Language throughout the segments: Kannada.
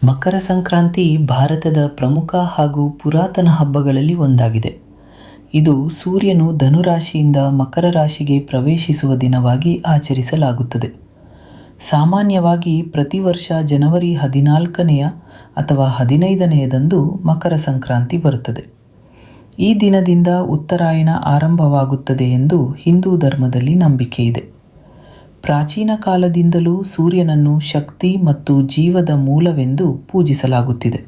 ಮಕರ ಸಂಕ್ರಾಂತಿ ಭಾರತದ ಪ್ರಮುಖ ಹಾಗೂ ಪುರಾತನ ಹಬ್ಬಗಳಲ್ಲಿ ಒಂದಾಗಿದೆ. ಇದು ಸೂರ್ಯನು ಧನುರಾಶಿಯಿಂದ ಮಕರ ರಾಶಿಗೆ ಪ್ರವೇಶಿಸುವ ದಿನವಾಗಿ ಆಚರಿಸಲಾಗುತ್ತದೆ. ಸಾಮಾನ್ಯವಾಗಿ ಪ್ರತಿ ವರ್ಷ ಜನವರಿ 14ನೆಯ ಅಥವಾ 15ನೆಯದಂದು ಮಕರ ಸಂಕ್ರಾಂತಿ ಬರುತ್ತದೆ. ಈ ದಿನದಿಂದ ಉತ್ತರಾಯಣ ಆರಂಭವಾಗುತ್ತದೆ ಎಂದು ಹಿಂದೂ ಧರ್ಮದಲ್ಲಿ ನಂಬಿಕೆ ಇದೆ. ಪ್ರಾಚೀನ ಕಾಲದಿಂದಲೂ ಸೂರ್ಯನನ್ನು ಶಕ್ತಿ ಮತ್ತು ಜೀವದ ಮೂಲವೆಂದು ಪೂಜಿಸಲಾಗುತ್ತಿದೆ.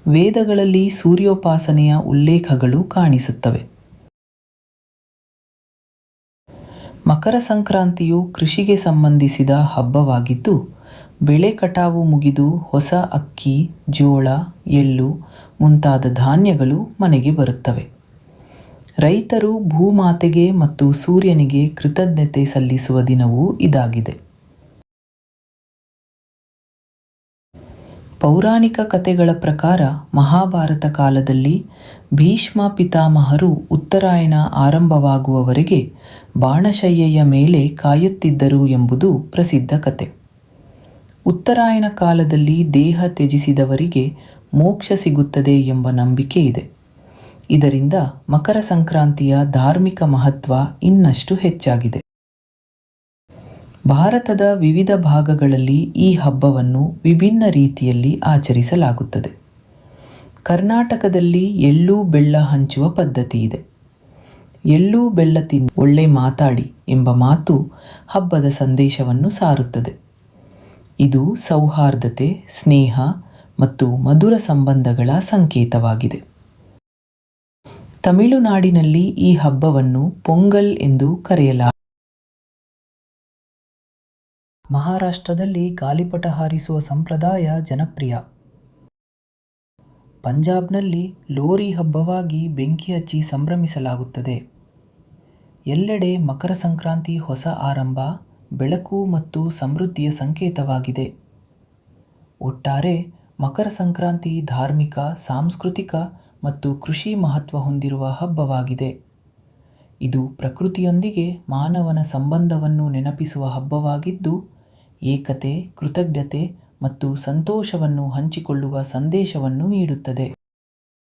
ವೇದಗಳಲ್ಲಿ ಸೂರ್ಯೋಪಾಸನೆಯ ಉಲ್ಲೇಖಗಳು ಕಾಣಿಸುತ್ತವೆ. ಮಕರ ಸಂಕ್ರಾಂತಿಯು ಕೃಷಿಗೆ ಸಂಬಂಧಿಸಿದ ಹಬ್ಬವಾಗಿದ್ದು, ಬೆಳೆ ಕಟಾವು ಮುಗಿದು ಹೊಸ ಅಕ್ಕಿ, ಜೋಳ, ಎಳ್ಳು ಮುಂತಾದ ಧಾನ್ಯಗಳು ಮನೆಗೆ ಬರುತ್ತವೆ. ರೈತರು ಭೂಮಾತೆಗೆ ಮತ್ತು ಸೂರ್ಯನಿಗೆ ಕೃತಜ್ಞತೆ ಸಲ್ಲಿಸುವ ದಿನವೂ ಇದಾಗಿದೆ. ಪೌರಾಣಿಕ ಕಥೆಗಳ ಪ್ರಕಾರ ಮಹಾಭಾರತ ಕಾಲದಲ್ಲಿ ಭೀಷ್ಮ ಪಿತಾಮಹರು ಉತ್ತರಾಯಣ ಆರಂಭವಾಗುವವರೆಗೆ ಬಾಣಶಯ್ಯೆಯ ಮೇಲೆ ಕಾಯುತ್ತಿದ್ದರು ಎಂಬುದು ಪ್ರಸಿದ್ಧ ಕಥೆ. ಉತ್ತರಾಯಣ ಕಾಲದಲ್ಲಿ ದೇಹ ತ್ಯಜಿಸಿದವರಿಗೆ ಮೋಕ್ಷ ಸಿಗುತ್ತದೆ ಎಂಬ ನಂಬಿಕೆ ಇದೆ. ಇದರಿಂದ ಮಕರ ಸಂಕ್ರಾಂತಿಯ ಧಾರ್ಮಿಕ ಮಹತ್ವ ಇನ್ನಷ್ಟು ಹೆಚ್ಚಾಗಿದೆ. ಭಾರತದ ವಿವಿಧ ಭಾಗಗಳಲ್ಲಿ ಈ ಹಬ್ಬವನ್ನು ವಿಭಿನ್ನ ರೀತಿಯಲ್ಲಿ ಆಚರಿಸಲಾಗುತ್ತದೆ. ಕರ್ನಾಟಕದಲ್ಲಿ ಎಳ್ಳು ಬೆಲ್ಲ ಹಂಚುವ ಪದ್ಧತಿ ಇದೆ. ಎಳ್ಳು ಬೆಲ್ಲ ತಿಂದು ಒಳ್ಳೆ ಮಾತಾಡಿ ಎಂಬ ಮಾತು ಹಬ್ಬದ ಸಂದೇಶವನ್ನು ಸಾರುತ್ತದೆ. ಇದು ಸೌಹಾರ್ದತೆ, ಸ್ನೇಹ ಮತ್ತು ಮಧುರ ಸಂಬಂಧಗಳ ಸಂಕೇತವಾಗಿದೆ. ತಮಿಳುನಾಡಿನಲ್ಲಿ ಈ ಹಬ್ಬವನ್ನು ಪೊಂಗಲ್ ಎಂದು ಕರೆಯಲಾಗುತ್ತದೆ. ಮಹಾರಾಷ್ಟ್ರದಲ್ಲಿ ಗಾಳಿಪಟ ಹಾರಿಸುವ ಸಂಪ್ರದಾಯ ಜನಪ್ರಿಯ. ಪಂಜಾಬ್ನಲ್ಲಿ ಲೋರಿ ಹಬ್ಬವಾಗಿ ಬೆಂಕಿ ಹಚ್ಚಿ ಸಂಭ್ರಮಿಸಲಾಗುತ್ತದೆ. ಎಲ್ಲೆಡೆ ಮಕರ ಸಂಕ್ರಾಂತಿ ಹೊಸ ಆರಂಭ, ಬೆಳಕು ಮತ್ತು ಸಮೃದ್ಧಿಯ ಸಂಕೇತವಾಗಿದೆ. ಒಟ್ಟಾರೆ ಮಕರ ಸಂಕ್ರಾಂತಿ ಧಾರ್ಮಿಕ, ಸಾಂಸ್ಕೃತಿಕ ಮತ್ತು ಕೃಷಿ ಮಹತ್ವ ಹೊಂದಿರುವ ಹಬ್ಬವಾಗಿದೆ. ಇದು ಪ್ರಕೃತಿಯೊಂದಿಗೆ ಮಾನವನ ಸಂಬಂಧವನ್ನು ನೆನಪಿಸುವ ಹಬ್ಬವಾಗಿದ್ದು, ಏಕತೆ, ಕೃತಜ್ಞತೆ ಮತ್ತು ಸಂತೋಷವನ್ನು ಹಂಚಿಕೊಳ್ಳುವ ಸಂದೇಶವನ್ನು ನೀಡುತ್ತದೆ.